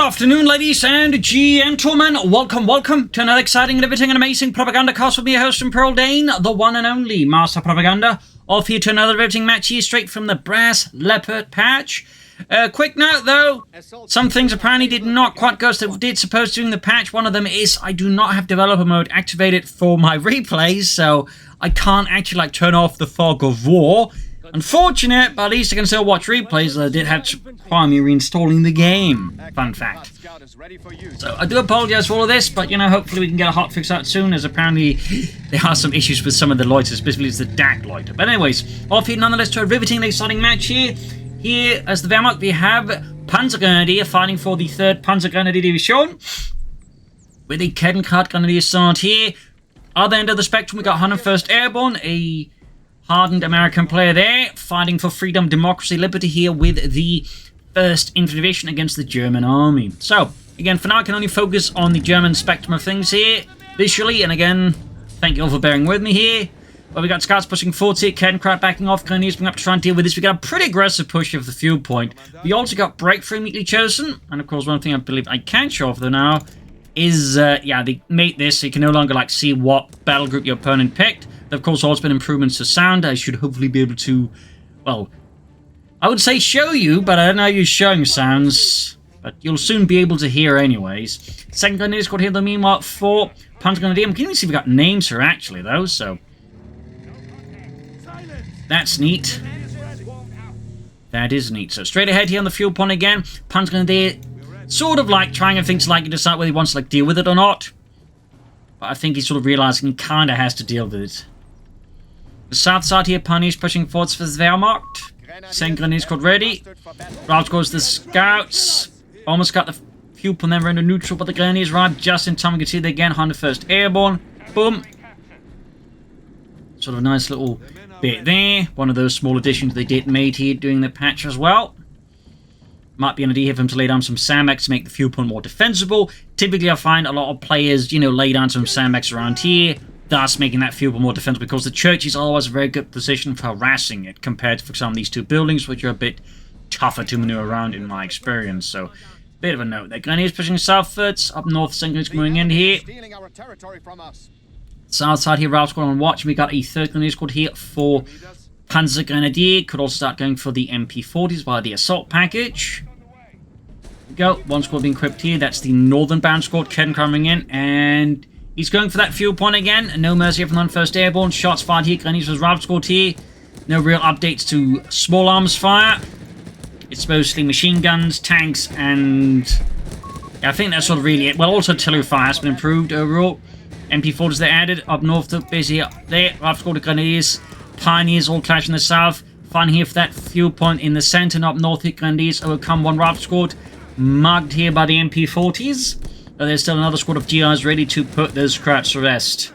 afternoon, ladies and gentlemen. Welcome to another exciting, riveting, and amazing Propagandacast with me, your host from Pearl Dane, the one and only Master Propaganda. Off here to another riveting match here, straight from the Brass Leopard patch. Quick note, though, some things apparently did not quite go as they did supposed to during the patch. One of them is I do not have developer mode activated for my replays, so I can't actually turn off the fog of war. Unfortunate, but at least I can still watch replays that I did have to require me reinstalling the game. Fun fact. So I do apologize for all of this, but hopefully we can get a hotfix out soon, as apparently there are some issues with some of the loiters, specifically it's the DAC loiter. But anyways, off here nonetheless to a riveting, exciting match here. Here, as the Wehrmacht, we have Panzergrenadier fighting for the 3rd Panzergrenadier Division, with the Kernkraftgrenadier start here. Other end of the spectrum, we got 101st Airborne, a hardened American player there, fighting for freedom, democracy, liberty here with the 1st Infantry Division against the German Army. So, again, for now I can only focus on the German spectrum of things here, visually, and again, thank you all for bearing with me here. Well, we got scouts pushing forward here, Kernkraft backing off, Grenadiers bring up to try and deal with this. We got a pretty aggressive push of the fuel point. We also got Breakthrough immediately chosen, and of course one thing I believe I can show off though now is, they made this so you can no longer see what battle group your opponent picked. There of course also been improvements to sound. I should hopefully be able to, well, I would say show you, but I don't know how you're showing sounds, but you'll soon be able to hear anyways. 2nd Grenadier squad here though, meanwhile, for Panzergrenadier. I'm beginning to see we got names here actually though, so that's neat. That is neat. So straight ahead here on the fuel point again, Panzergrenadier sort of trying to think to decide whether he wants to deal with it or not. But I think he's sort of realizing he kind of has to deal with it. The south side here, Panish pushing forwards for the Wehrmacht. 2nd Grenadier squad ready. Route goes the scouts. Almost got the fuel point then into neutral, but the Grenadiers arrive just in time. We can see they again, 101st Airborne. Boom. Sort of a nice little bit there. One of those small additions they did made here during the patch as well. Might be an idea for them to lay down some sandbags to make the fuel point more defensible. Typically I find a lot of players, lay down some sandbags around here, thus making that fuel point more defensible, because the church is always a very good position for harassing it compared to, for example, these two buildings, which are a bit tougher to maneuver around in my experience. So, bit of a note there. Grenadiers pushing southwards, up north, Sengrenadiers coming in here. South side here, Ralph squad on watch. We got a 3rd Grenadier squad here for Panzergrenadier. Could also start going for the MP40s via the assault package. There we go. One squad being equipped here. That's the northern bound squad. Ken coming in, and he's going for that fuel point again. No mercy here from 101st Airborne. Shots fired here. Grenadiers was Ralph squad here. No real updates to small arms fire. It's mostly machine guns, tanks, and yeah, I think that's sort of really it. Well, also artillery fire has been improved overall. MP40s they added up north to basically up there. Ralph squad of Grenadiers. Pioneers all clash in the south. Fighting here for that fuel point in the center, and up north here, Grenadiers overcome one Ralph squad, marked here by the MP40s. But there's still another squad of GIs ready to put those crowds to rest.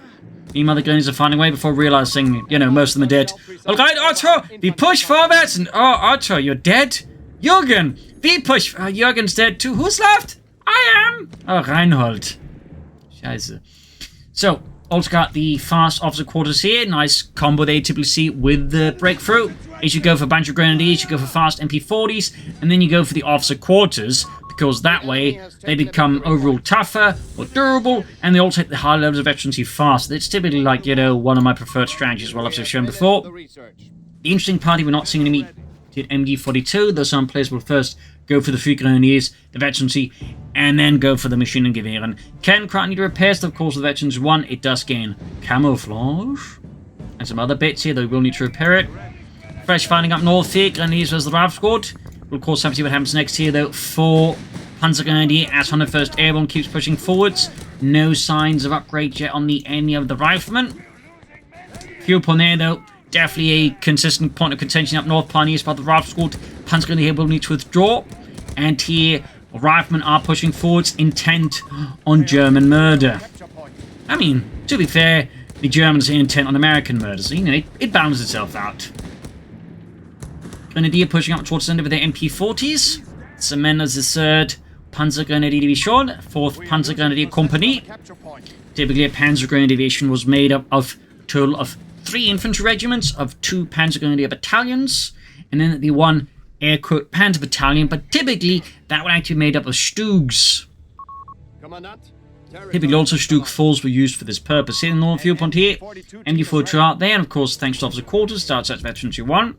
Meanwhile, the Grenadiers are finding a way before realizing, most of them are dead. Alright, Otto, we push forwards, and Otto, you're dead? Jürgen, we push. Jürgen's dead too. Who's left? I am. Oh, Reinhold. Scheiße. So, also got the fast officer quarters here. Nice combo they typically see with the Breakthrough. You should go for Panzergrenadier, you should go for fast MP40s, and then you go for the officer quarters, because that way they become overall tougher, more durable, and they also hit the high levels of efficiency fast. It's typically one of my preferred strategies, as I've shown before. The interesting part, we're not seeing an immediate MG42, though some players will first go for the 3 Grenadiers, the Veterancy, and then go for the Machine and Gewehren. Kernkraft need repairs, of course, the Veterans 1, it does gain camouflage, and some other bits here, though we will need to repair it. Fresh fighting up north here, Grenadiers versus the Rav squad. We'll of course have to see what happens next here, though, for Panzergrenadier as 101st Airborne keeps pushing forwards. No signs of upgrade yet on any of the riflemen. Fuel point there, though. Definitely a consistent point of contention up north. Pioneers by the Rifle squad. Panzergrenadier will need to withdraw. And here, riflemen are pushing forwards, intent on German murder. I mean, to be fair, the Germans are intent on American murder, so, it balances itself out. Grenadier pushing up towards the end with their MP40s. Cement as the 3rd Panzergrenadier Division, 4th Panzergrenadier Company. Typically, a Panzergrenadier Division was made up of a total of 3 infantry regiments, of 2 Panzergrenadier battalions, and then the 1 air-quote Panzer Battalion, but typically that would actually be made up of Stugs. Typically also Stug 4s were used for this purpose. Here in the northern field point here, MD4 out there, and of course thanks to Officer Quarters, starts at Veteran 2-1.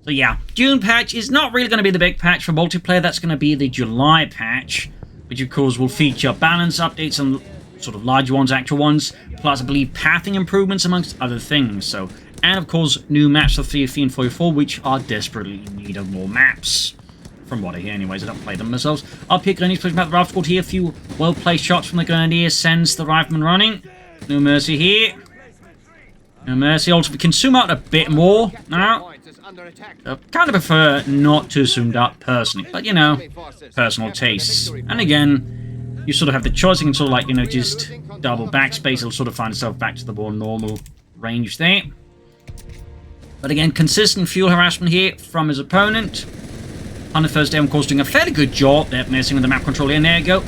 So yeah, June patch is not really going to be the big patch for multiplayer, that's going to be the July patch, which of course will feature balance updates and sort of larger ones, actual ones, plus I believe pathing improvements amongst other things. So, and of course new maps for 3 and 44, which are desperately in need of more maps. From what I hear anyways, I don't play them myself. Up here, Grenadiers pushing back the rifle squad here. A few well-placed shots from the Grenadiers sends the rifleman running. No mercy here. No mercy. Also, we can zoom out a bit more now. I kind of prefer not to zoomed out personally, but you know, personal tastes. And again, you sort of have the choice. You can sort of like, you know, just double backspace. It'll sort of find itself back to the more normal range there. But again, consistent fuel harassment here from his opponent. 101st Airborne, of course, doing a fairly good job. They're messing with the map control here, and there you go.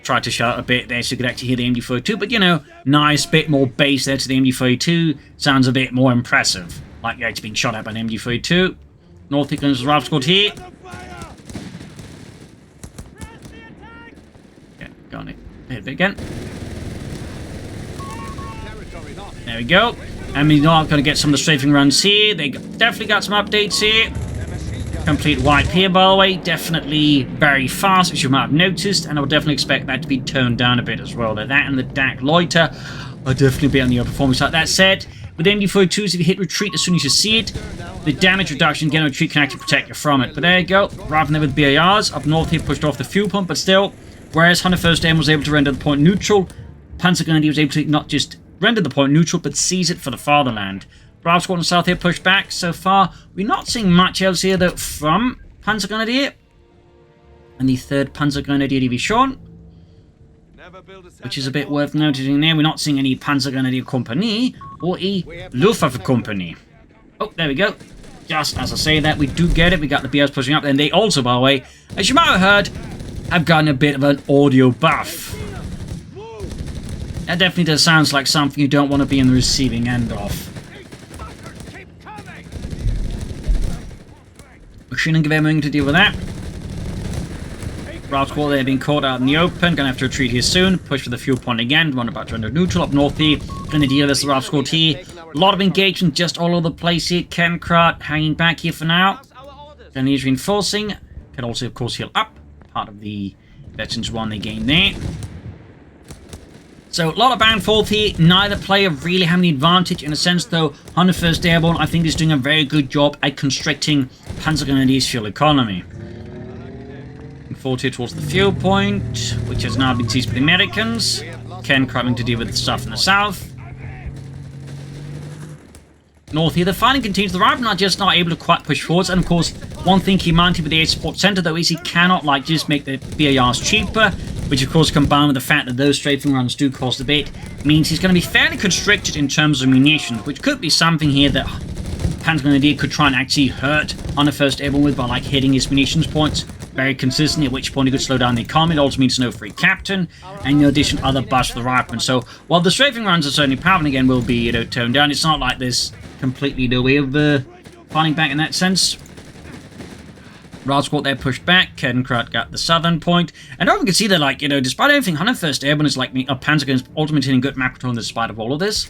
Tried to shut a bit there so you could actually hear the MD42, but you know, nice bit more bass there to the MD42. Sounds a bit more impressive. Like yeah, it's been shot at by an MD42. North England's rifle squad here. Okay, go on it. Hit a bit again. There we go. And we're not going to get some of the strafing runs here. They definitely got some updates here. Complete wipe here, by the way. Definitely very fast, as you might have noticed. And I would definitely expect that to be toned down a bit as well. That and the DAC loiter are definitely a bit on the performance side. That said, with MD42s, if you hit retreat as soon as you see it, the damage reduction, again, retreat can actually protect you from it. But there you go. Rather than with BARs, up north here pushed off the fuel pump, but still, whereas 101st Airborne was able to render the point neutral, Panzergrenadier was able to not just render the point neutral, but seize it for the fatherland. Bravo Squad and South here pushed back. So far, we're not seeing much else here, though, from Panzergrenadier. And the 3rd Panzergrenadier Division, which is a bit worth noticing there. We're not seeing any Panzergrenadier Company or a Luftwaffe Company. Oh, there we go. Just as I say that, we do get it. We got the BRs pushing up. And they also, by the way, as you might have heard, have gotten a bit of an audio buff. That definitely does sound like something you don't want to be in the receiving end of. Machine and Gewehr to deal with that. Route squad there being caught out in the open. Gonna have to retreat here soon. Push for the fuel point again. One about to render neutral up north here. Grenadier, this is the route squad here. A lot of engagement just all over the place here. Kenkrat hanging back here for now. Grenadiers reinforcing. Can also, of course, heal up. Part of the Veterans 1 they gained there. So, a lot of back and forth here. Neither player really having the advantage. In a sense, though, 101st Airborne, I think, is doing a very good job at constricting Panzergrenadier's fuel economy. Looking forward here towards the fuel point, which has now been seized by the Americans. Ken having to deal with the stuff in the south. North here, the fighting continues. The Riflemen are just not able to quite push forwards. And, of course, one thing he might with the Air Support Center, though, is he cannot, like, just make the BARs cheaper. Which, of course, combined with the fact that those strafing runs do cost a bit, means he's going to be fairly constricted in terms of munitions, which could be something here that Panzergrenadier could try and actually hurt 101st Airborne with by, like, hitting his munitions points very consistently, at which point he could slow down the economy. It also means no free captain, and in addition, other buffs for the riflemen. So, while the strafing runs are certainly powerful, again, will be, you know, toned down, it's not like there's completely no way of fighting back in that sense. Route squad there pushed back. Kedenkrat got the southern point. And now we can see that, like, you know, despite everything, 101st Airborne is like Panzergrenadier ultimately in good map control in spite of all of this.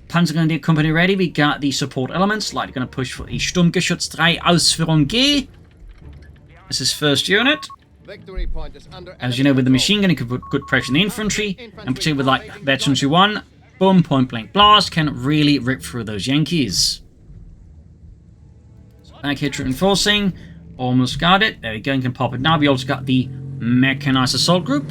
Panzergrenadier Company ready. We got the support elements. Like, going to push for the Sturmgeschütz 3 Ausführung G. This is first unit. As you know, with the machine gun, you can put good pressure in the infantry. And particularly with, like, Veterans 1, boom, point blank blast, can really rip through those Yankees. Back here, reinforcing. Almost got it. There we go, you can pop it now. We also got the Mechanized Assault Group.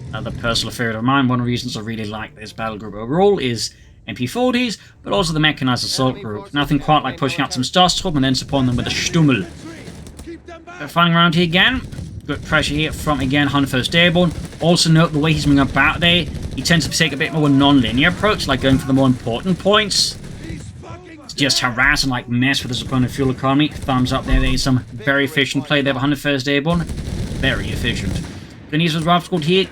Another personal favorite of mine. One of the reasons I really like this battle group overall is MP40s, but also the Mechanized Assault Group. Nothing quite like pushing out some Starstrupp and then supporting them with a Stummel. Fighting around here again. Good pressure here from, again, 101st Airborne. Also note the way he's moving about there. He tends to take a bit more of a non-linear approach, like going for the more important points. Just harass and like mess with his opponent fuel economy. Thumbs up there. There is some very efficient play there by 101st Airborne. Very efficient. Grenadiers with rifle squad here.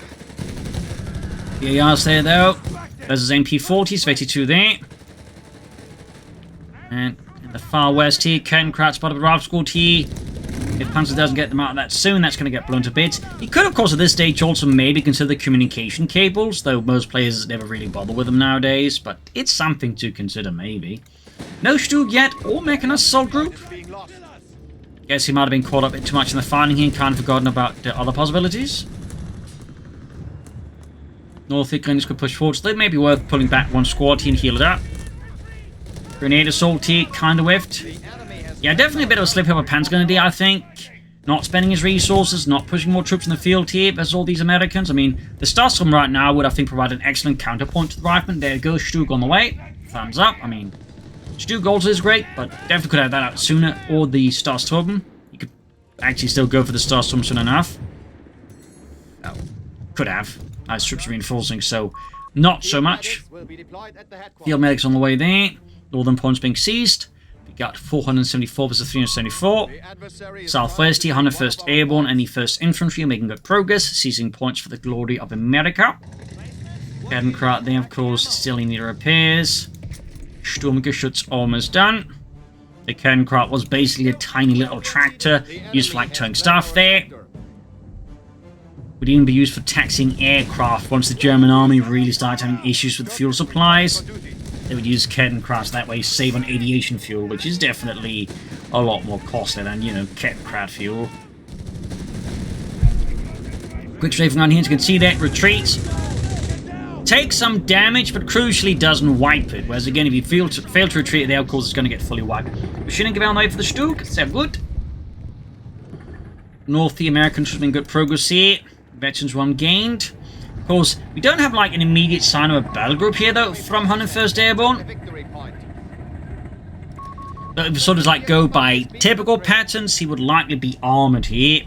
BARs there though. Versus MP40s, 32 there. And in the far west here, Kettenkraut spotted the rifle squad here. If Panzer doesn't get them out of that soon, that's going to get blown to bits. He could, of course, at this stage also maybe consider the communication cables, though most players never really bother with them nowadays, but it's something to consider, maybe. No Stug yet, or mechanized assault group. Guess he might have been caught up a bit too much in the fighting here and kind of forgotten about the other possibilities. North Grenadiers could push forward, so they may be worth pulling back one squad here and heal it up. Grenade assault here, kind of whiffed. Yeah, definitely a bit of a slip here for Panzergrenadier, I think. Not spending his resources, not pushing more troops in the field here versus all these Americans. I mean, the Starstorm right now would, I think, provide an excellent counterpoint to the riflemen. There goes Stug on the way. Thumbs up. I mean, Stug also is great, but definitely could have that out sooner. Or the Starstorm. You could actually still go for the Starstorm soon enough. Oh, could have. Nice troops reinforcing, so not so much. Field medics on the way there. Northern points being seized. We got 474 versus 374. Southwest here, 101st Airborne and the 1st Infantry are making good progress, seizing points for the glory of America. Kettenkraut there, of course, still in need of repairs. Sturmgeschütz almost done. The Kettenkraut was basically a tiny little tractor used for like towing stuff there. Would even be used for taxiing aircraft once the German army really started having issues with fuel supplies. They would use Kettenkraut that way, save on aviation fuel, which is definitely a lot more costly than, you know, Kettenkraut fuel. Quick strafing on here, as you can see that, retreats. Takes some damage, but crucially doesn't wipe it. Whereas again, if you fail to retreat there, of course, it's going to get fully wiped. Machine gun on the way for the Stug, sehr good. North, the Americans have been good progress here. Veterans 1 gained. Of course, we don't have like an immediate sign of a battle group here though from 101st Airborne. But if we sort of like go by typical patterns, he would likely be armored here.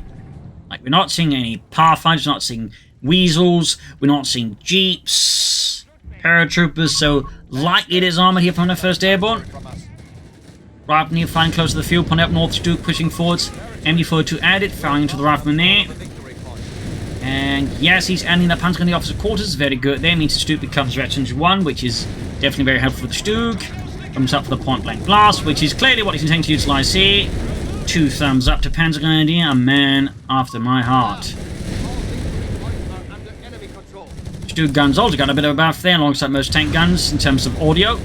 Like we're not seeing any Pathfinders, we're not seeing Weasels, we're not seeing Jeeps, paratroopers, so likely it is armored here from 101st Airborne. Right near fighting close to the field, point up north, Stug pushing forwards. MD42 added, firing into the rifleman there. And yes, he's ending the Panzergrenadier officer quarters. Very good there. Means the Stug becomes Veterans 1, which is definitely very helpful for the Stug. Thumbs up for the point blank blast, which is clearly what he's intending to utilize here. 2 thumbs up to Panzergrenadier, a man after my heart. Stug guns also got a bit of a buff there, alongside most tank guns in terms of audio.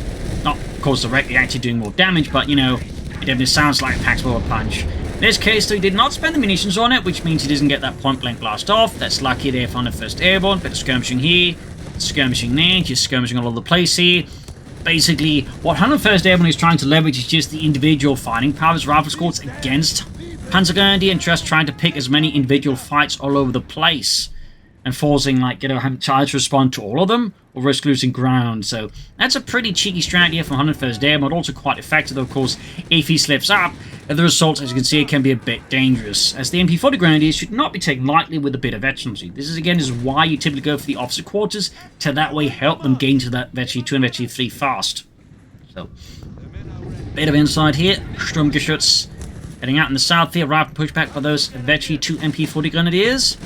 Not, of course, directly actually doing more damage, but you know, it definitely sounds like it packs more of a punch. In this case, though, he did not spend the munitions on it, which means he doesn't get that point-blank blast off. That's lucky there for 101st Airborne. Bit of skirmishing here, skirmishing there, just skirmishing all over the place here. Basically, what 101st Airborne is trying to leverage is just the individual fighting powers, rifle squads against Panzergrenadier, and just trying to pick as many individual fights all over the place. And forcing, like, you know, having time to respond to all of them, or risk losing ground. So that's a pretty cheeky strategy from 101st Airborne, but also quite effective, though, of course, if he slips up. The result, as you can see, can be a bit dangerous, as the MP40 Grenadiers should not be taken lightly with a bit of veterancy. This is, again, is why you typically go for the officer quarters, to that way help them gain to that Veteran 2 and Veteran 3 fast. So, bit of insight here. Sturmgeschütz heading out in the south here, rapid pushback by those Veteran 2 MP40 Grenadiers.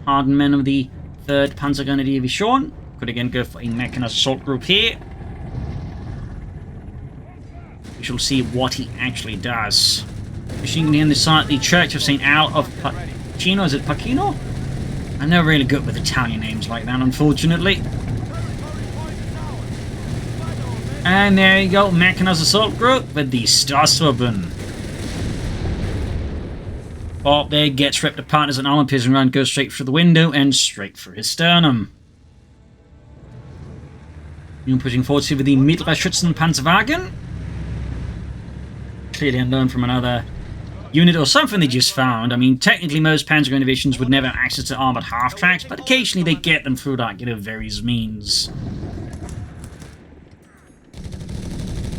Hardened men of the 3rd Panzergrenadier Division. Could again go for a mechanized assault group here. We shall see what he actually does. Machine gun here on the side, the Church of St. Al of Pachino. Is it Pachino? I'm never really good with Italian names like that, unfortunately. And there you go, mechanized assault group with the Starstorm. Bob there gets ripped apart as an armor-piercing round goes straight through the window and straight for his sternum. You're pushing forward here with the Mittelschützen Panzerwagen. Clearly unknown from another unit or something they just found. I mean, technically most Panzergrenadier divisions would never have access to armored half-tracks, but occasionally they get them through, like, you know, various means.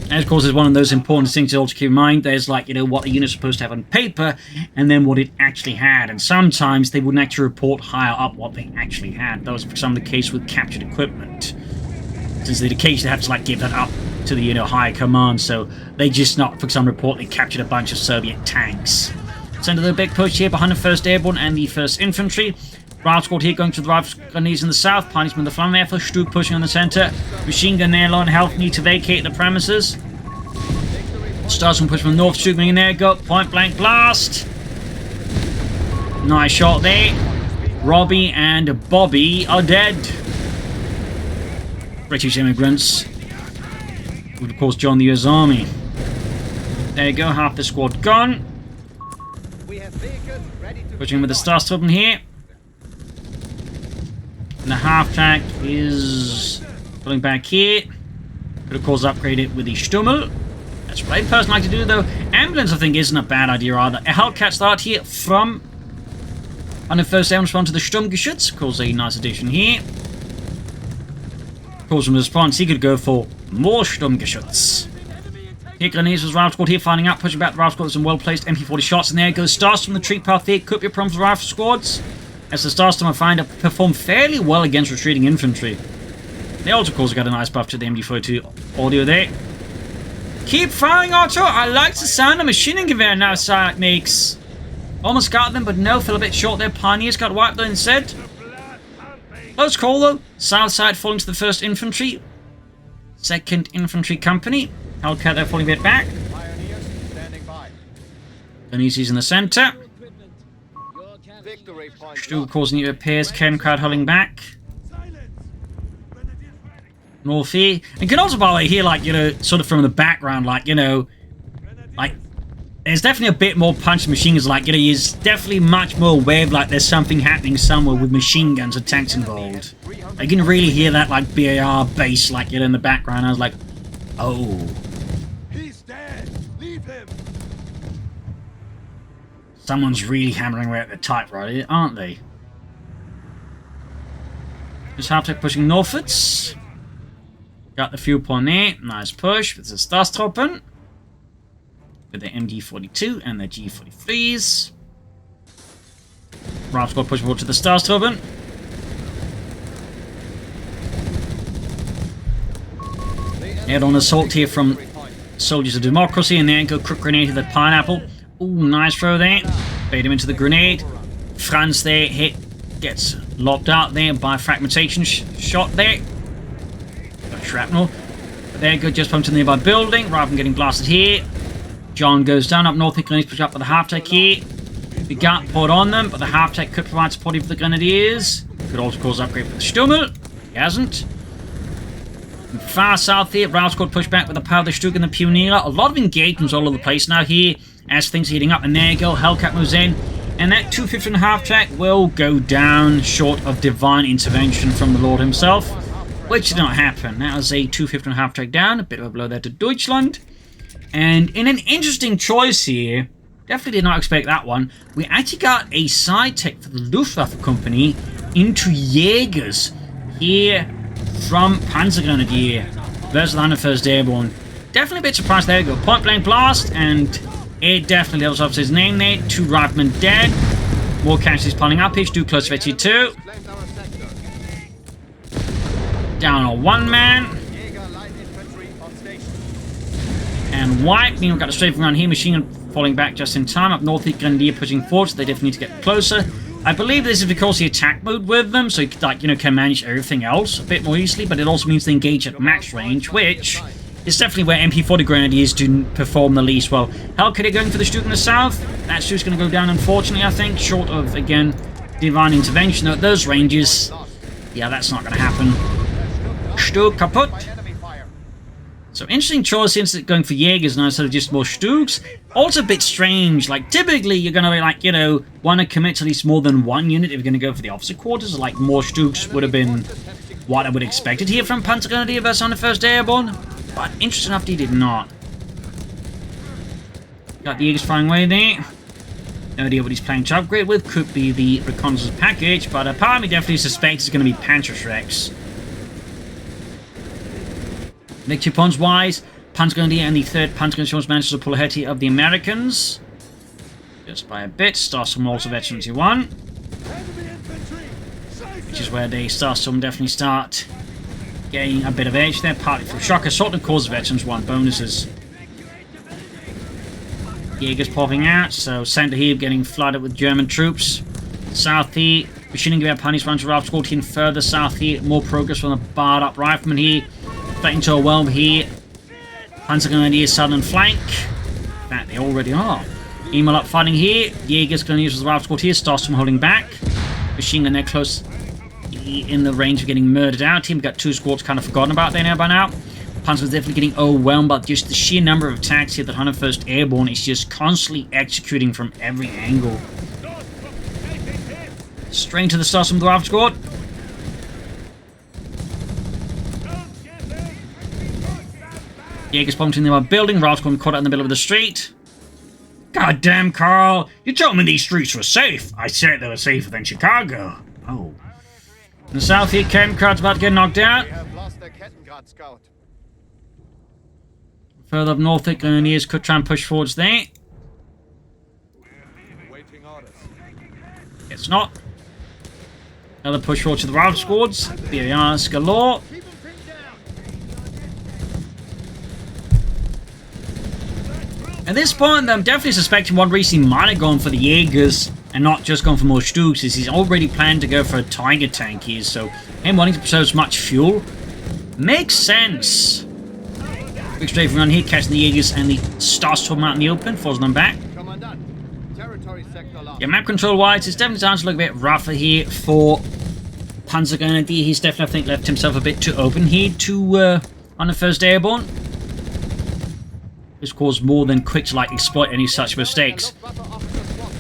And of course, it's one of those important things to also keep in mind. There's, like, you know, what a unit's supposed to have on paper, and then what it actually had. And sometimes they wouldn't actually report higher up what they actually had. That was for some of the case with captured equipment. Since they'd occasionally have to, like, give that up to the, you know, higher command, so they just not, for example, report they captured a bunch of Soviet tanks. Send a big push here behind the 1st Airborne and the 1st Infantry. Rifle squad here going to the rifle grenadiers in the south. Punishment the Flammenwerfer. Stug pushing on the center. Machine gun there, low on health, need to vacate the premises. Starstorm push from the north, shooting in there. Go point blank blast. Nice shot there. Robbie and Bobby are dead. British immigrants would of course join the US Army. There you go, half the squad gone. Pushing with the Starstorm here. And the half track is pulling back here. Could of course upgrade it with the Stummel. That's what I personally like to do though. Ambulance I think isn't a bad idea either. A Hellcat start here from on the first air response to the Sturmgeschütz. Of course a nice addition here. Of course from the response he could go for more Sturmgeschütz. Here Grenadiers was Rifle Squad here finding out, pushing back the Rifle Squad with some well placed MP40 shots, and there goes Stars from the retreat path there. Could be a problem for Rifle Squads, as the Starstorm I find have performed fairly well against retreating infantry. They also, of course, got a nice buff to the MD42 audio there. Keep firing, Otto! I like the sound of machining gewehr now it makes. Almost got them, but no, fell a bit short there. Pioneers got wiped though instead. Close call though. South side falling to the 1st Infantry. 2nd Infantry Company. Hellcat there falling a bit back. Grenadiers in the centre. Still causing it appears. Ken crowd hulling back. North here. And you can also, by the way, hear, like, you know, sort of from the background, like, you know, like, there's definitely a bit more punch to machine guns. Like, you know, you're definitely much more aware of, like, there's something happening somewhere with machine guns or tanks involved. You can really hear that, like, BAR bass, like, you know, in the background. I was like, oh. He's dead. Leave him. Someone's really hammering away at the typewriter, aren't they? Just half-tech pushing northwards. Got the fuel point there. Nice push with the Starstroppen. With the MD42 and the G43s. Rifle Squad pushing forward to the Starstroppen. Head-on assault here from Soldiers of Democracy, and then go quick grenade to the Pineapple. Ooh, nice throw there. Bait him into the grenade. Franz there, hit, gets locked out there by fragmentation shot there. Got shrapnel. But there, good, just pumped in the nearby building, rather than getting blasted here. John goes down up north, the Grenadiers push up with the half-tech here. We got poured on them, but the half-tech could provide support for the Grenadiers. Could also cause upgrade for the Stummel. He hasn't. And far south here, Rifle Squad push back with the power of the Stug and the Pioneer. A lot of engagements all over the place now here as things are heating up. And there you go, Hellcat moves in. And that 250 and a half track will go down short of divine intervention from the Lord himself, which did not happen. That was a 250 and a half track down, a bit of a blow there to Deutschland. And in an interesting choice here, definitely did not expect that one, we actually got a side tech for the Luftwaffe company into Jägers here from Panzergrenadier versus the 101st Airborne. Definitely a bit surprised. There we go. Point blank blast, and it definitely levels up his name there. 2 riflemen dead. More casualties piling up here. Do close to 2. Down on 1 man. And white. Meanwhile, got a strafing around here. Machine gun falling back just in time. Up north, the Grenadier pushing forward, so they definitely need to get closer. I believe this is because the attack mode with them, so you like, you know, can manage everything else a bit more easily, but it also means they engage at max range, which is definitely where MP40 Grenadiers do perform the least well. Hellcat going for the Stug in the south. That Stug's going to go down, unfortunately, I think, short of, again, divine intervention at those ranges. Yeah, that's not going to happen. Stug kaput. So interesting choice since it's going for Jaegers now instead of just more Stugs. Also a bit strange, like typically you're going to be like, you know, want to commit to at least more than 1 unit if you're going to go for the officer quarters. Like more Stugs would have been what I would have expected here from Panzergrenadier versus 101st Airborne. But interesting enough, he did not. Got the Jaegers flying away there. No idea what he's planning to upgrade with. Could be the reconnaissance package, but part of me definitely suspects it's going to be Panzerschrecks. Victory points wise, Panzergrenadier and the 3rd Panzergrenadier managed to pull ahead here of the Americans. Just by a bit. Starstorm also veteran 21. Which is where the Starstorm definitely start getting a bit of edge there, partly through shock assault and cause veterans 1 bonuses. Jaegers popping out, so center here getting flooded with German troops. South here, machining gewehr punish runs to Rifle Squad, further south here, more progress from the barred up riflemen here. Threatening to overwhelm here. Panzergrenadier southern flank. In fact, they already are. Email up fighting here. Jaegers going to use the rival squad here. Starstorm holding back. Machine gun there close in the range of getting murdered out. Team got 2 squads kind of forgotten about there now by now. Panzer's definitely getting overwhelmed by just the sheer number of attacks here that 101st Airborne is just constantly executing from every angle. Straight to the Starstorm with the rival squad. Jaeger's pumped in the building. Rival squad caught out in the middle of the street. God damn, Carl! You told me these streets were safe. I said they were safer than Chicago. Oh. In the south here, camp crowd's about to get knocked out. We have lost the Kettengrad scout. Further up north, the Grenadiers could try and push forwards there. Waiting orders. It's not. Another push forward to the rival squads. BARs galore. At this point, I'm definitely suspecting one reason he might have gone for the Jaegers and not just gone for more Stooks is he's already planned to go for a Tiger tank here, so him wanting to preserve as much fuel makes sense. Quick strafe run here, catching the Jaegers and the Starstorm out in the open, forcing them back. Yeah, map control-wise, it's definitely time to look a bit rougher here for Panzergrenadier. He's definitely, I think, left himself a bit too open here to 101st Airborne. This caused more than quick to like exploit any such mistakes.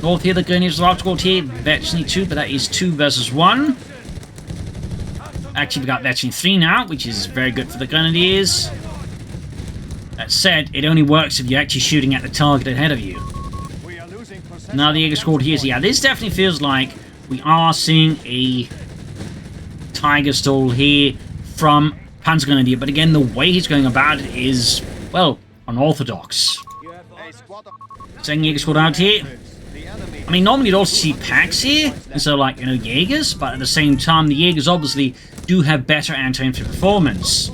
North here, the Grenadiers are squad here. Virtually 2, but that is 2 versus 1. Actually, we got virtually 3 now, which is very good for the Grenadiers. That said, it only works if you're actually shooting at the target ahead of you. Now the Jaeger squad here, so yeah, this definitely feels like we are seeing a Tiger stall here from Panzergrenadier, but again, the way he's going about it is, well, unorthodox. Second Jaeger squad out here. I mean, normally you'd also see packs here, and so like, you know, Jaegers, but at the same time, the Jaegers obviously do have better anti-infantry performance.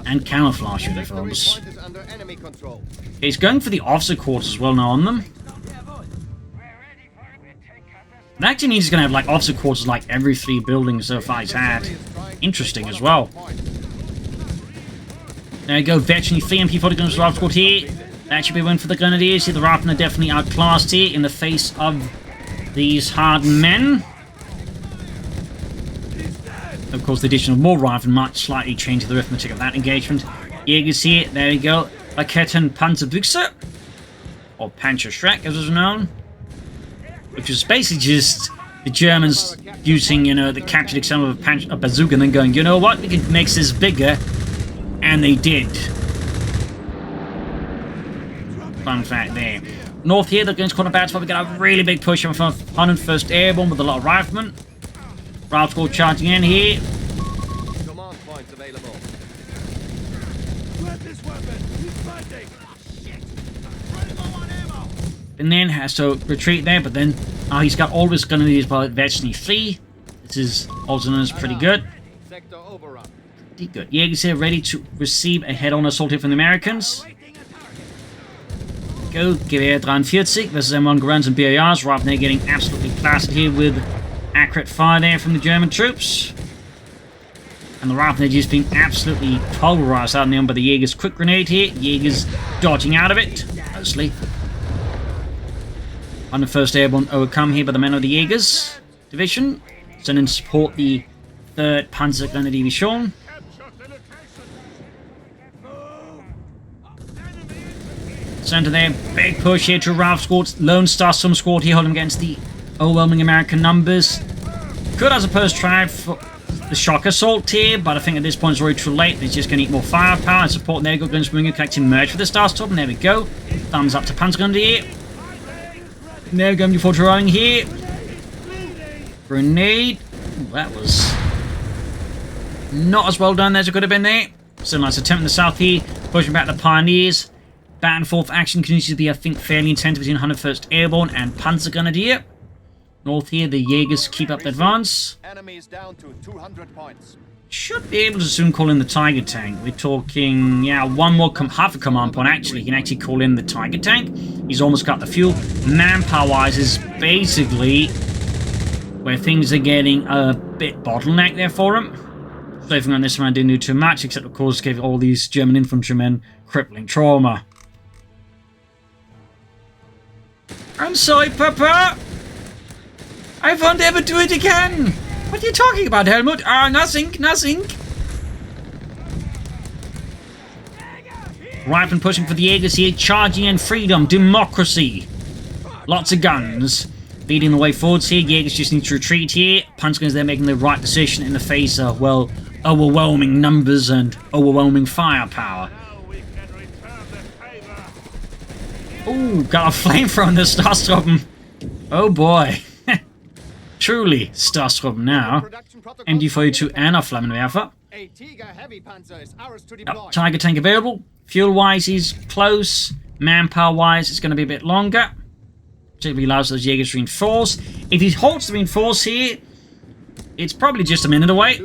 And camouflage uniforms. He's going for the officer quarters as well now on them. That actually means he's going to have like officer quarters like every 3 buildings so far he's had. Interesting as well. There you go, veteran 3 MP40 guns rival squad here. That should be a win for the Grenadiers here. The Riflemen are definitely outclassed here in the face of these hardened men. Of course, the addition of more Riflemen might slightly change the arithmetic of that engagement. Jaegers here, there you go. Raketen Panzerbüchse, or Panzerschreck as it's known. Which is basically just the Germans using, you know, the captured example of a bazooka and then going, you know what, we can make this bigger. And they did. Fun fact there. North here, they're going to corner battle, but we got a really big push from 101st Airborne with a lot of riflemen. Rival squad charging in here. Command points available. Grab this weapon. He's fighting. And then has to retreat there, but then he's got all his Grenadiers by virtually 3. This is also known as pretty good. Sector overrun. Pretty good. Jaegers here ready to receive a head-on assault here from the Americans. Go, Gewehr 43 versus M1 Garands and BARs. Riflemen getting absolutely plastered here with accurate fire there from the German troops. And the Riflemen just being absolutely pulverized out in the end by the Jaegers' quick grenade here. Jaegers dodging out of it, mostly. 101st Airborne overcome here by the men of the Jaegers division. Sending to support the 3rd Panzergrenadier Division. Center there, big push here to Ralph squad. Lone Star Sum squad here holding against the overwhelming American numbers. Could, I suppose, try for the shock assault here, but I think at this point it's already too late. They're just going to need more firepower and support. There you go, guns moving, collecting merge for the Starstorm. There we go. Thumbs up to Panzergrenadier. There we go, before drawing here. Grenade. Ooh, that was not as well done as it could have been there. Still a nice attempt in the south here, pushing back the Pioneers. Back and forth action continues to be, I think, fairly intense between 101st Airborne and Panzergrenadier. North here, the Jaegers keep up the advance. Enemies down to 200 points. Should be able to soon call in the Tiger tank. We're talking, yeah, one more, half a command point actually. He can actually call in the Tiger tank. He's almost got the fuel. Manpower-wise is basically where things are getting a bit bottlenecked there for him. don't think on this round didn't do too much, except of course give all these German infantrymen crippling trauma. I'm sorry, Papa! I won't ever do it again! What are you talking about, Helmut? Nothing. Riflemen pushing for the Jaegers here, charging in freedom, democracy. Lots of guns. Leading the way forwards here, Jaegers just need to retreat here. Panzergrenadiers, they're making the right decision in the face of, well, overwhelming numbers and overwhelming firepower. Ooh, got a flamethrower in the Starstruppen. Oh boy. Truly Starstruppen now. MG42 and a Flammenwerfer. A Tiger heavy panzer is ours to deploy. Yep, Tiger tank available. Fuel-wise, he's close. Manpower-wise, it's going to be a bit longer. Particularly allows those Jaegers to reinforce. If he holds the reinforce here, it's probably just a minute away.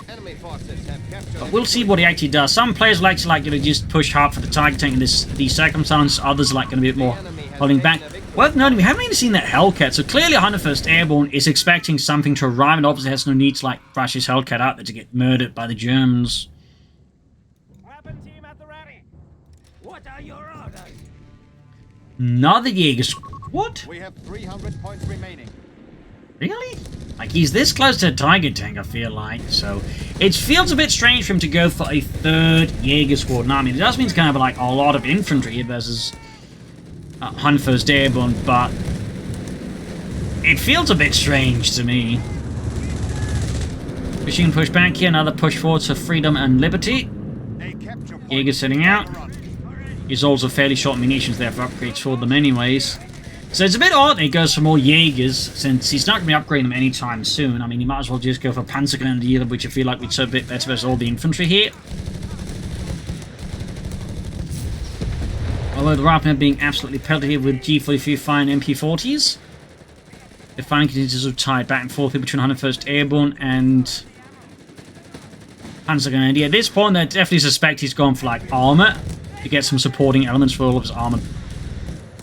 Enemy forces have captured. But we'll see what he actually does. Some players like to just push hard for the Tiger tank in these circumstances. Others like going to be a bit more holding back. Worth noting, we haven't even seen that Hellcat, so clearly 101st Airborne is expecting something to arrive, and obviously has no need to rush his Hellcat out there to get murdered by the Germans. Weapon team at the ready. What are your orders? Another Jaeger squad? We have 300 points remaining. Really? Like, he's this close to a Tiger tank, I feel like, so it feels a bit strange for him to go for a third Jaeger squad. Now, I mean, it does mean it's kind of like a lot of infantry here versus 101st Airborne, but it feels a bit strange to me. Machine push back here, another push forward to freedom and liberty. Jaeger sitting out. He's also fairly short munitions there for upgrades for them anyways. So it's a bit odd that he goes for more Jaegers, since he's not going to be upgrading them anytime soon. I mean, he might as well just go for Panzergrenadier, which I feel like would serve a bit better versus all the infantry here. Although the Riflemen are being absolutely pelted here with G43 fine MP40s. They're finding continues to tie back and forth between 101st Airborne and Panzergrenadier. At this point, they definitely suspect he's gone for like armor to get some supporting elements for all of his armor,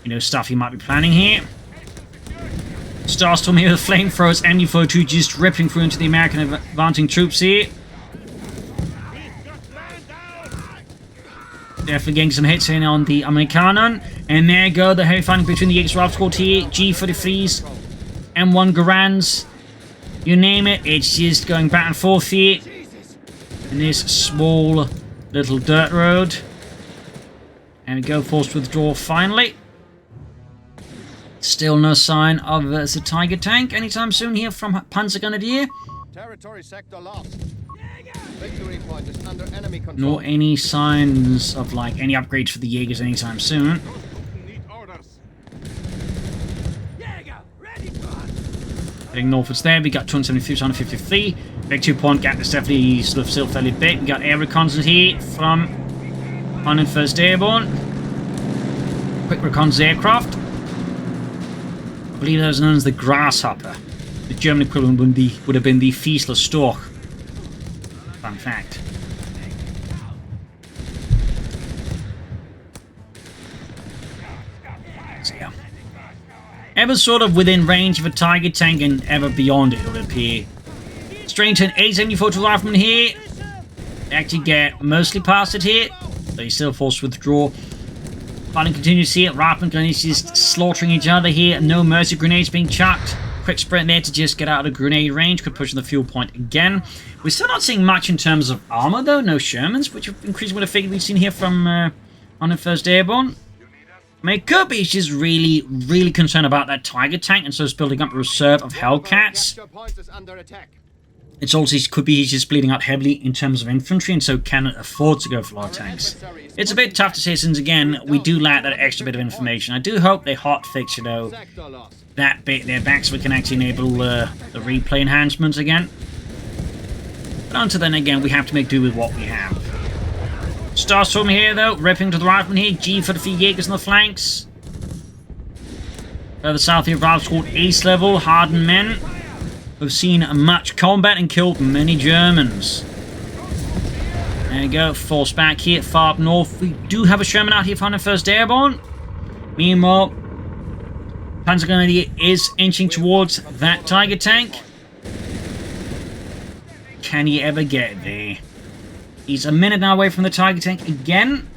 you know, stuff he might be planning here. Starstorm here with flamethrowers, MG42 just ripping through into the American advancing troops here. Definitely getting some hits in on the Amerikaner. And there go the heavy fighting between the Jaeger Rifle Squad here. G43s, M1 Garands, you name it. It's just going back and forth here in this small little dirt road. And we go, forced withdraw finally. Still no sign of the Tiger tank anytime soon here from Panzergrenadier. Territory sector lost. Victory point is under enemy control. Nor any signs of like any upgrades for the Jaegers anytime soon. Heading northwards there, we got 273 to 153. Big 2-point gap is definitely sort of still fairly big. We got air reconnaissance here from 101st Airborne. Quick reconnaissance aircraft. I believe that was known as the Grasshopper. The German equivalent would have been the Fiesler Storch. Fun fact. So yeah. Ever sort of within range of a Tiger tank and ever beyond it would appear. Straight to an 874 Rifleman here. They actually get mostly past it here. But he's still forced to withdraw. Fighting continues here. Rifleman grenades just slaughtering each other here. No mercy grenades being chucked. Quick sprint there to just get out of grenade range. Could push on the fuel point again. We're still not seeing much in terms of armor though. No Shermans, which increasingly would have figured we've seen here from 101st Airborne. I mean, it could be he's just really, really concerned about that Tiger tank, and so is building up a reserve of Hellcats. It's also could be he's just bleeding out heavily in terms of infantry, and so cannot afford to go for a lot of tanks. It's a bit tough to say, since again we do lack that extra bit of information. I do hope they hotfix, you know, that bit there back so we can actually enable the replay enhancements again. But until then, again, we have to make do with what we have. Starstorm here, though, ripping to the Rifleman here. G for the few Jaegers on the flanks. Further south here, Rifle Squad Ace level, hardened men who've seen much combat and killed many Germans. There you go, force back here, far up north. We do have a Sherman out here for 101st Airborne. Meanwhile, Panzergrenadier is inching towards that Tiger tank. Can he ever get there? He's a minute now away from the Tiger tank again.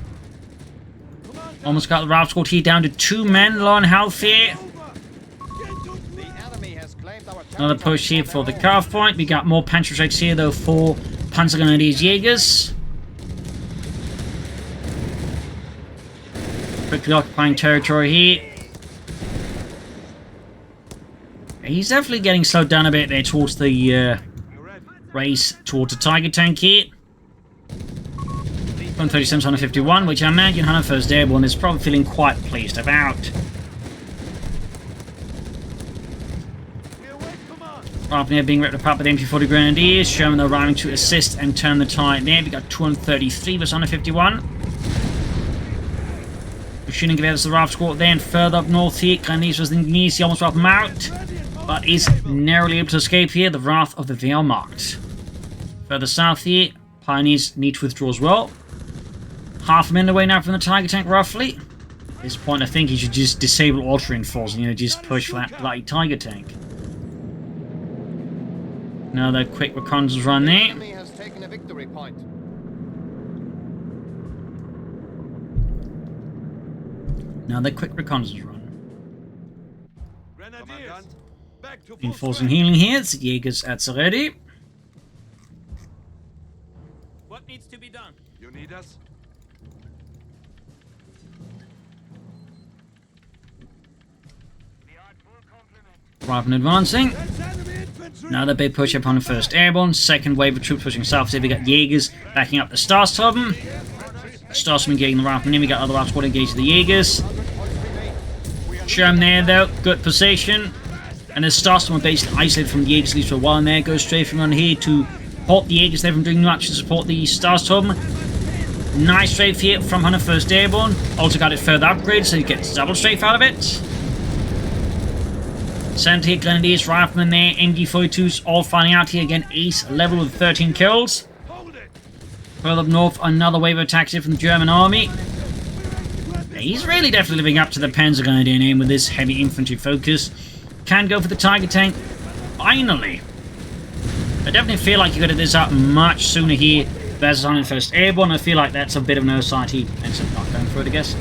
Almost got the Ralph squad here down to 2 men, low on health here. The enemy has claimed our Another push here for the cutoff point. We got more Panzergrenadiers here though for Panzergrenadiers Jägers. Quickly occupying territory here. He's definitely getting slowed down a bit there towards the race towards the Tiger tank here. 137 151, which I imagine 101st Airborne is probably feeling quite pleased about. After here being ripped apart by the MP40 Grenadiers, Sherman arriving to assist and turn the tide there. We got 233 versus 151. Shooting Gewehr's the Raft squad then further up north here. Grenadiers was in Nice, he almost dropped him out, but is narrowly able to escape here. The Wrath of the Wehrmacht. Further south here, Pioneers need to withdraw as well. Half a minute away now from the Tiger tank, roughly. At this point, I think he should just disable auto reinforce and, just push for that bloody Tiger tank. Another quick reconnaissance run The there. enemy has taken a victory point. Another quick reconnaissance run. Grenadiers, back to full Reinforcing strength. healing here. The Jägers at the ready. What needs to be done? You need us? Right and advancing. That's enemy infantry. Another big push up on the 1st Airborne. Second wave of troops pushing south. Here we got Jägers backing up the Starsturm. Starsturm getting the Riflemen in. We got other Rifle squad engaged the Jägers. Sherm there though. Good position. And the Starsturm are basically isolated from the Jägers at least for a while there. Goes straight on here to halt the Jägers there from doing much to support the Starsturm. Nice strafe here from 101st Airborne. Also got it further upgraded so he gets double strafe out of it. Center here, Grenadiers, Riflemen there, MG42s all finding out here again. Ace level with 13 kills. Hold it. Further up north, another wave of attacks here from the German army. He's really definitely living up to the Panzergrenadier name with this heavy infantry focus. Can go for the Tiger tank. Finally. I definitely feel like you could have this up much sooner here versus 101st Airborne. I feel like that's a bit of an oversight. He ends up not going for it, I guess.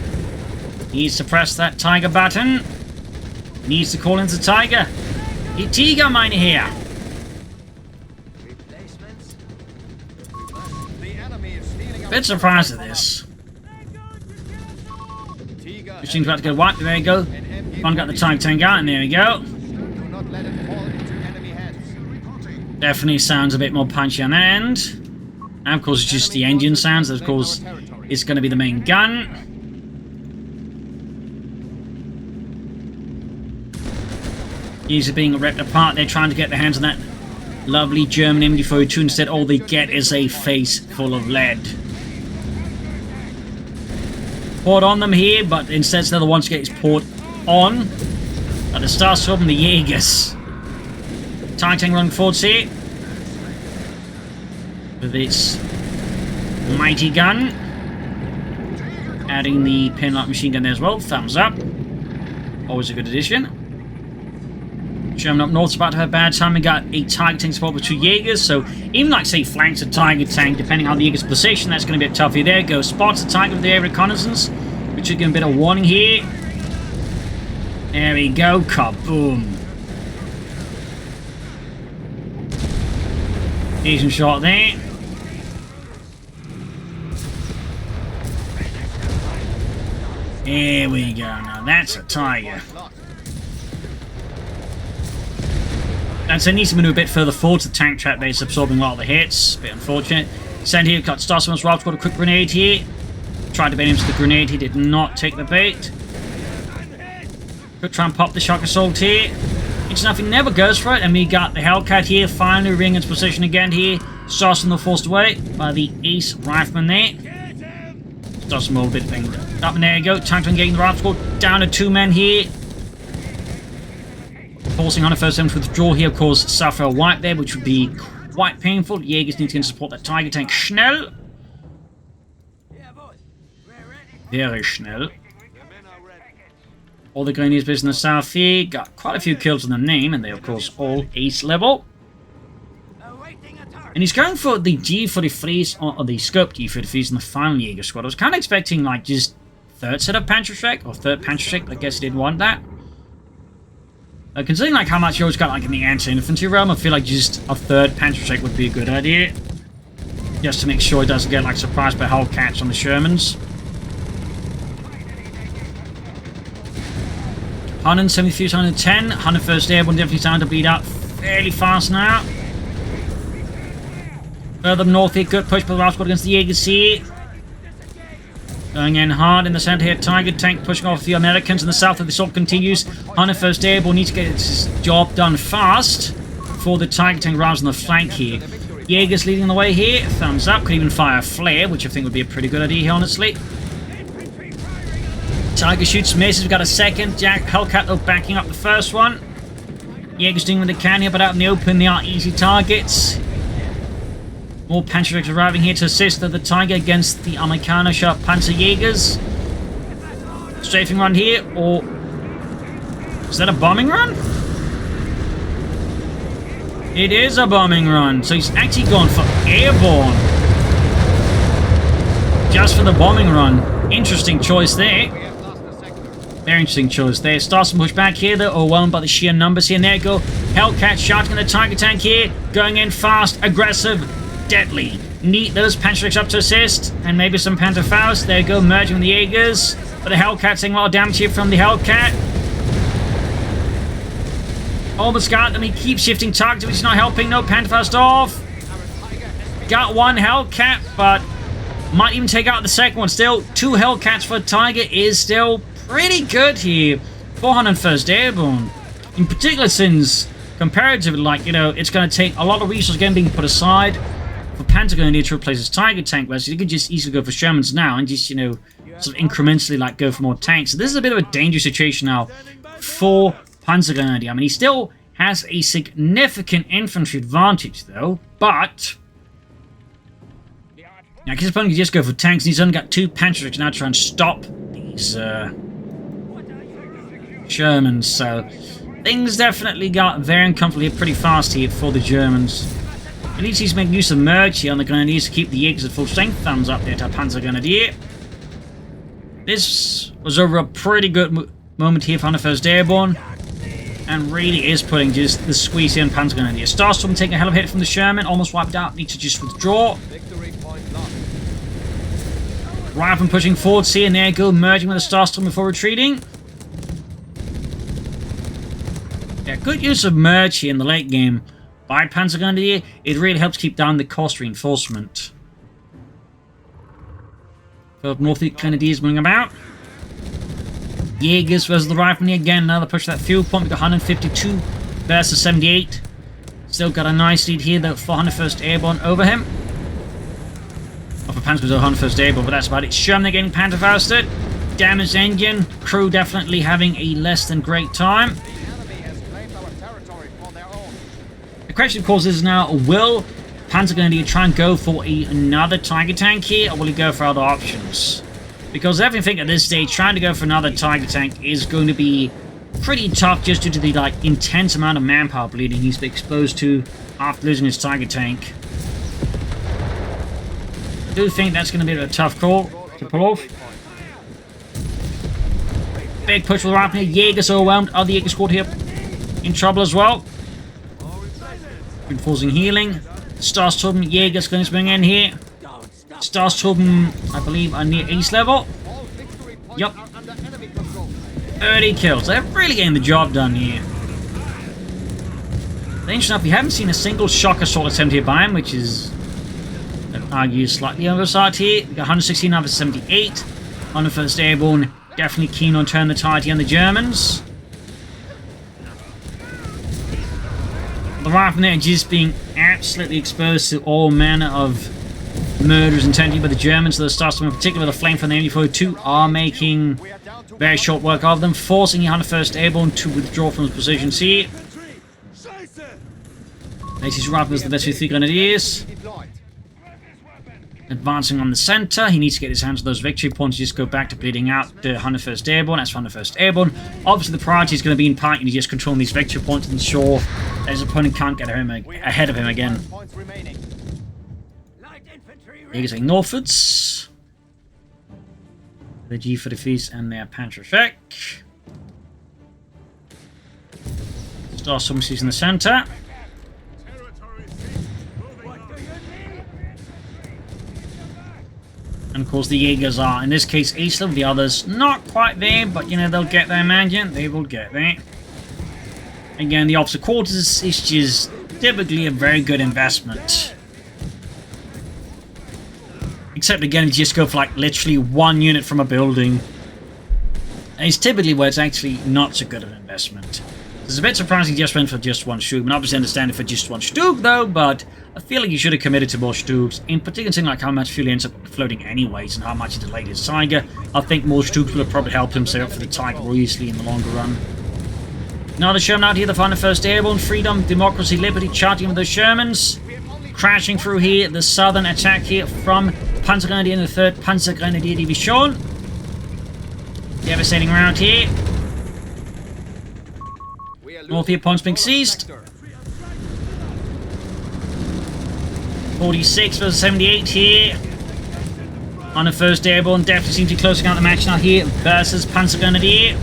Needs to press that Tiger button. Needs to call in the Tiger. The Tiger mine here. The enemy is stealing our Bit surprised at this. Tiger Machine's about to go wiped. There we go. One got the Tiger tank out, and there we go. Do not let it fall into enemy hands. Definitely sounds a bit more punchy on that end. And of course, it's just the engine sounds. That, of course, is going to be the main gun. These are being ripped apart. They're trying to get their hands on that lovely German MD42. Instead, all they get is a face full of lead. Poured on them here, but instead, the other ones get poured on. At the Starsturm, the Jägers. Tiger tank running forwards here. With its mighty gun. Adding the pin-lock machine gun there as well. Thumbs up. Always a good addition. German up north's about to have a bad time. We got a Tiger tank support with 2 Jägers, so even like say flanks a Tiger tank, depending on the Jäger's position, that's going to be a toughie. There goes. Spots the Tiger with the air reconnaissance, which should give him a bit of warning here. There we go. Kaboom. Decent shot there. Here we go. Now that's a Tiger. And so it needs to move a bit further forward to the tank trap base, absorbing a lot of the hits. Bit unfortunate. Send here, got Starsman's Ralph got a quick grenade here. Tried to bait him to the grenade, he did not take the bait. Could try and pop the shock assault here. It's nothing, never goes for it, and we got the Hellcat here, finally ring its position again here. Starsman forced away by the Ace Rifleman there. Starsman a bit banged up, and there you go. Tank getting the Rifle squad down to 2 men here. Forcing 101st Airborne to withdraw here, of course, suffer a wipe there, which would be quite painful. Jägers need to support that Tiger tank schnell. Very schnell. All the Grenadiers based in the south here got quite a few kills on the name, and they, of course, all ace level. And he's going for the G43s, or the scope G43s in the final Jaeger squad. I was kind of expecting, like, just third set of Panzerschreck, or third Panzerschreck. I guess he didn't want that. Considering, like, how much you always got, like, in the anti-infantry realm, I feel like just a third Panzerschreck would be a good idea. Just to make sure he doesn't get, like, surprised by Hellcats on the Shermans. 173 to 110. 101st Airborne definitely starting to bleed out fairly fast now. Further north here, good push by the last squad against the Jaegers here. Going in hard in the center here, Tiger Tank pushing off the Americans in the south of the assault continues. 101st Airborne needs to get its job done fast for the Tiger Tank rounds on the flank here. Jaegers leading the way here, thumbs up, could even fire a flare, which I think would be a pretty good idea here, honestly. Tiger shoots, misses, we've got a second. Jack Hellcat though backing up the first one. Jaegers doing what they can here, but out in the open they are easy targets. More Panzerschrecks arriving here to assist the Tiger against the Amerikanische Panzerjägers. Strafing run here, or is that a bombing run? It is a bombing run, so he's actually gone for airborne. Just for the bombing run. Interesting choice there. Very interesting choice there. Starts to push back here, though, overwhelmed by the sheer numbers here. And there you go. Hellcat shouting at the Tiger Tank here. Going in fast, aggressive, deadly. Neat those Panzerschrecks up to assist. And maybe some Panzerfaust. There you go, merging with the Jaegers. But the Hellcat taking a lot of damage here from the Hellcat. Almost got them. He keeps shifting targets, which is not helping. No Panzerfaust off. Got one Hellcat, but might even take out the second one. Still, 2 Hellcats for Tiger is still pretty good here. 101st Airborne. In particular, since comparatively, like, you know, it's going to take a lot of resources again being put aside for Panzergrenadier to replace his Tiger Tank, whereas you could just easily go for Shermans now and just, you know, sort of incrementally, like, go for more tanks. So this is a bit of a dangerous situation now for Panzergrenadier. I mean, he still has a significant infantry advantage, though, but now his opponent can just go for tanks, and he's only got 2 Panzerschrecks now to try and stop these Germans, so things definitely got very uncomfortable here pretty fast here for the Germans. At least he's making use of merge here on the Grenadiers to keep the Jaegers at full strength. Thumbs up there to Panzergrenadier. This was over a pretty good moment here for 101st Airborne, and really is putting just the squeeze here on Panzergrenadier. Starstorm taking a hell of a hit from the Sherman, almost wiped out, needs to just withdraw. Rifleman pushing forwards here, and there you go, merging with the Starstorm before retreating. Yeah, good use of merge here in the late game by Panzergrenadier. It really helps keep down the cost reinforcement. North Grenadiers moving about. Jaegers versus the Rifleman again, another push that fuel pump. We got 152 versus 78. Still got a nice lead here though for 101st Airborne over him. Or for Panzer 101st Airborne, but that's about it. Sherman getting Panzerfausted. Damaged engine. Crew definitely having a less than great time. The question, of course, is now, will Panzergrenadier try and go for another Tiger Tank here, or will he go for other options? Because everything at this stage, trying to go for another Tiger Tank is going to be pretty tough just due to the, like, intense amount of manpower bleeding he's been exposed to after losing his Tiger Tank. I do think that's going to be a tough call to pull off. Big push for the Rifleman. Jaegers overwhelmed. Other Jaeger squad here in trouble as well. Reinforcing healing. Starstorm, Jaegers going to bring in here. Starstorm, I believe, are near ace level. Yup. 30 kills. They're really getting the job done here. Interesting enough, we haven't seen a single shock assault attempt here by him, which is, I'd argue, slightly oversight here. We got 116 out of 78. 101st Airborne definitely keen on turning the tide here on the Germans. The Riflemen are just being absolutely exposed to all manner of murders intended by the Germans. So the Starstorm, in particular, the flame from the MD-42 are making very short work of them, forcing the 101st Airborne to withdraw from his positions here. Macy's Riflemen is the best with 3 Grenadiers. Advancing on the center, he needs to get his hands on those victory points. Just go back to bleeding out the 101st Airborne. That's 101st Airborne. Obviously, the priority is going to be in part just controlling these victory points and ensure that his opponent can't get ahead of him again. Jaegers heading northwards. The G43s and their Panzergrenadier. Star Submarines in the center. And of course the Jaegers are, in this case, east of the others. Not quite there, but you know, they'll get there, imagine. They will get there. Again, the officer quarters is just typically a very good investment. Except again, you just go for like literally one unit from a building. And it's typically where it's actually not so good of an investment. It's a bit surprising he just went for just one Stug. I obviously understand it for just one Stug though, but I feel like you should have committed to more Stugs. In particular, something like how much fuel he ends up floating anyways and how much he delayed his Tiger. I think more Stugs would have probably helped him set up for the Tiger more easily in the longer run. Now the Sherman out here, the 101st Airborne, Freedom, Democracy, Liberty, charging with the Shermans. Crashing through here, the southern attack here from Panzergrenadier in the 3rd Panzergrenadier Division. Devastating round here. North here, points being seized. 46 versus 78 here. On the 1st Airborne, definitely seems to be closing out the match now here versus Panzergrenadier.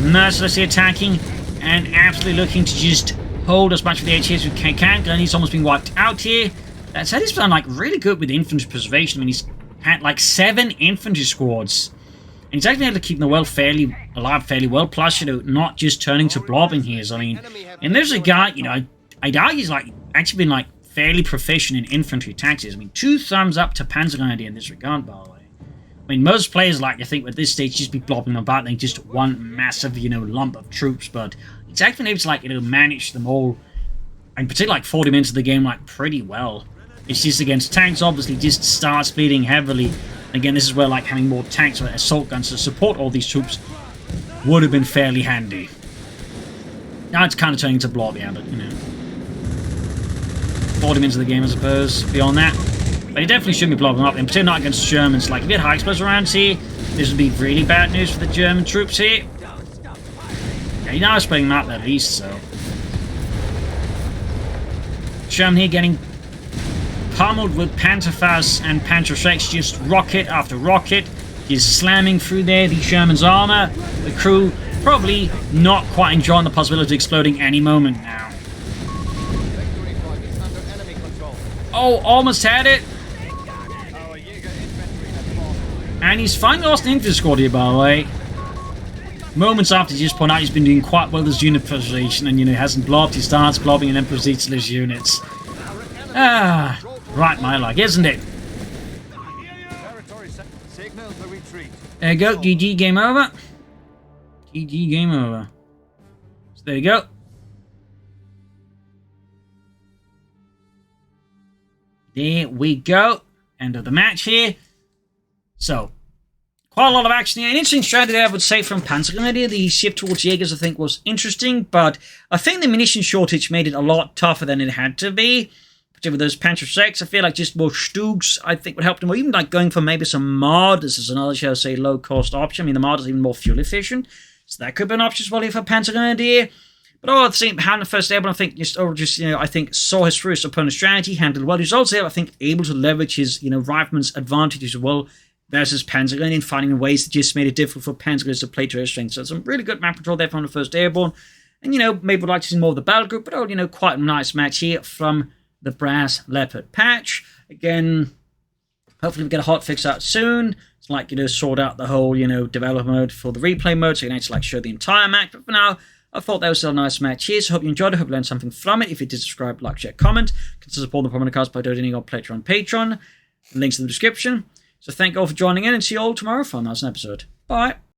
Mercilessly attacking and absolutely looking to just hold as much of the HE as we can. Grenadiers almost being wiped out here. That said, he's done like really good with infantry preservation. I mean, he's had like 7 infantry squads. And he's actually able to keep them well fairly alive fairly well, plus, you know, not just turning to blobbing here. So, I mean, and there's a guy, you know, I'd argue he's like actually been like fairly proficient in infantry tactics. I mean, 2 thumbs up to Panzergrenadier in this regard, by the way. I mean, most players, like, I think at this stage, just be blobbing about and just one massive, you know, lump of troops, but he's actually been able to, like, you know, manage them all, and particularly, like, 40 minutes of the game, like, pretty well. It's just against tanks, obviously, just starts bleeding heavily. Again, this is where, like, having more tanks or assault guns to support all these troops would have been fairly handy. Now it's kind of turning into blob, yeah, but, you know. 40 minutes of the game, I suppose, beyond that. But he definitely shouldn't be blobbing up, in particular not against Germans. Like, if you had high explosive rounds here, this would be really bad news for the German troops here. Yeah, you know, splitting them up at least, so. Sherman here getting pummeled with Panzerfaust and Panzerschrecks, just rocket after rocket. He's slamming through there, the Sherman's armor. The crew probably not quite enjoying the possibility of exploding any moment now. Oh, almost had it. And he's finally lost an infantry squad here, by the way. Moments after, just point out he's been doing quite well with his unit preservation, and, you know, he hasn't blobbed, he starts blobbing and then proceeds to lose units. Ah, right, my luck, isn't it? There you go, GG, game over. GG, game over. So there you go. There we go. End of the match here. So, quite a lot of action here. An interesting strategy, I would say, from Panzergrenadier. The shift towards Jaegers, I think, was interesting, but I think the munition shortage made it a lot tougher than it had to be. Particularly with those Panzerschrecks, I feel like just more Stugs, I think, would help them. Or even like going for maybe some Mod. This is another, shall I say, low-cost option. I mean, the Mod is even more fuel efficient, so that could be an option as well here for Panzergrenadier. But all at the same time, the 1st Airborne, I think, I think, saw his first opponent's strategy, handled well. He was also, I think, able to leverage his, you know, rifleman's advantage as well versus Panzergrenadier, and finding ways that just made it difficult for Panzergrenadiers to play to their strength. So some really good map control there from the 1st Airborne. And, you know, maybe would like to see more of the battle group, but, you know, quite a nice match here from the Brass Leopard patch. Again, hopefully we get a hotfix out soon. It's like, you know, sort out the whole, you know, developer mode for the replay mode, so you can actually, like, show the entire match. But for now, I thought that was still a nice match here, so hope you enjoyed it, hope you learned something from it. If you did, subscribe, like, share, comment. Consider supporting the Propagandacaster by donating or pledge on Patreon. Links in the description. So thank you all for joining in, and see you all tomorrow for another episode. Bye!